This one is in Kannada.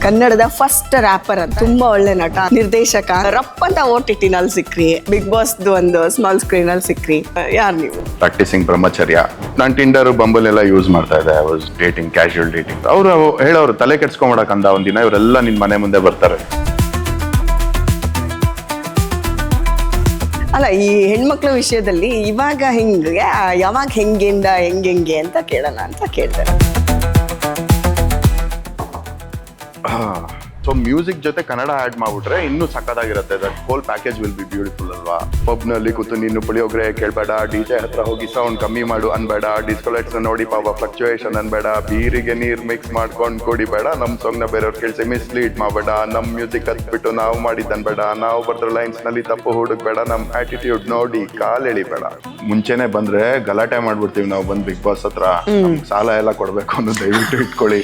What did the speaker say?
ಕನ್ನಡದ ಫಸ್ಟ್ ರ್ಯಾಪರ್ ಅಂತ, ತುಂಬಾ ಒಳ್ಳೆ ನಟ, ನಿರ್ದೇಶಕ, ರಪ್ ಅಂತ OTT ನಲ್ಲಿ ಸಿಕ್ರಿ, ಬಿಗ್ ಬಾಸ್ ಒಂದು ಸ್ಮಾಲ್ ಸ್ಕ್ರೀನ್ ಅಲ್ಲಿ ಸಿಕ್ರಿ. ಯಾರು ನೀವು? ಪ್ರಾಕ್ಟೀಸಿಂಗ್ ಬ್ರಹ್ಮಚರ್ಯ. ನಾನು ಟಿಂಡರ್ ಬಂಬಲ್ ಎಲ್ಲ ಯೂಸ್ ಮಾಡ್ತಾ ಇದ್ದೆ. I was dating, casual dating. ಅವರು ಹೇಳೋರು ತಲೆ ಕೆಡ್ಸ್ಕೊಂಬಿಡಕ್ ಅಂದ ಒಂದಿನ ಇವರೆಲ್ಲ ನಿನ್ ಮನೆ ಮುಂದೆ ಬರ್ತಾರೆ. ಅಲ್ಲ, ಈ ಹೆಣ್ಮಕ್ಳ ವಿಷಯದಲ್ಲಿ ಇವಾಗ ಹಿಂಗೆ, ಯಾವಾಗ ಹೆಂಗಿಂದ ಹೆಂಗೆ ಅಂತ ಕೇಳೋಣ ಅಂತ ಕೇಳ್ತಾರೆ. ಸೊ ಮ್ಯೂಸಿಕ್ ಜೊತೆ ಕನ್ನಡ ಆಡ್ ಮಾಡ್ಬಿಟ್ರೆ ಇನ್ನೂ ಸಕ್ಕದಾಗಿರುತ್ತೆ. That whole package will be beautiful ಅಲ್ವಾ? ಪಬ್ನಲ್ಲಿ ಕೂತು ನೀನು ಪುಳಿಯೋಗ್ರೆ ಕೇಳಬೇಡ, DJ ಹತ್ರ ಹೋಗಿ ಸೌಂಡ್ ಕಮ್ಮಿ ಮಾಡು ಅನ್ಬೇಡ, ಡಿಸ್ಕೊಲೈಟ್ಸ್ ನೋಡಿ ಪಾವ ಫ್ಲಕ್ಚುಯೇಷನ್ ಅನ್ಬೇಡ, ಬೀರಿಗೆ ನೀರ್ ಮಿಕ್ಸ್ ಮಾಡ್ಕೊಂಡು ಕುಡಿಬೇಡ, ನಮ್ ಸಾಂಗ್ ನ ಬೇರೆಯವ್ರು ಕೇಳಿಸಿ ಮಿಸ್ಲೀಡ್ ಮಾಡಬೇಡ, ನಮ್ ಮ್ಯೂಸಿಕ್ ಹತ್ಬಿಟ್ಟು ನಾವು ಮಾಡಿದ್ ಅನ್ಬೇಡ, ನಾವು ಬರ್ದ್ರ ಲೈನ್ಸ್ ನಲ್ಲಿ ತಪ್ಪು ಹುಡುಕ್ಬೇಡ, ನಮ್ ಆಟಿಟ್ಯೂಡ್ ನೋಡಿ ಕಾಲ್ ಎಳಿಬೇಡ. ಮುಂಚೆನೆ ಬಂದ್ರೆ ಗಲಾಟೆ ಮಾಡ್ಬಿಡ್ತೀವಿ ನಾವು ಬಂದ್ ಬಿಗ್ ಬಾಸ್ ಹತ್ರ. ಸಾಲ ಎಲ್ಲ ಕೊಡ್ಬೇಕು ಅನ್ನೋ ದಯವಿಟ್ಟು ಇಟ್ಕೊಳ್ಳಿ.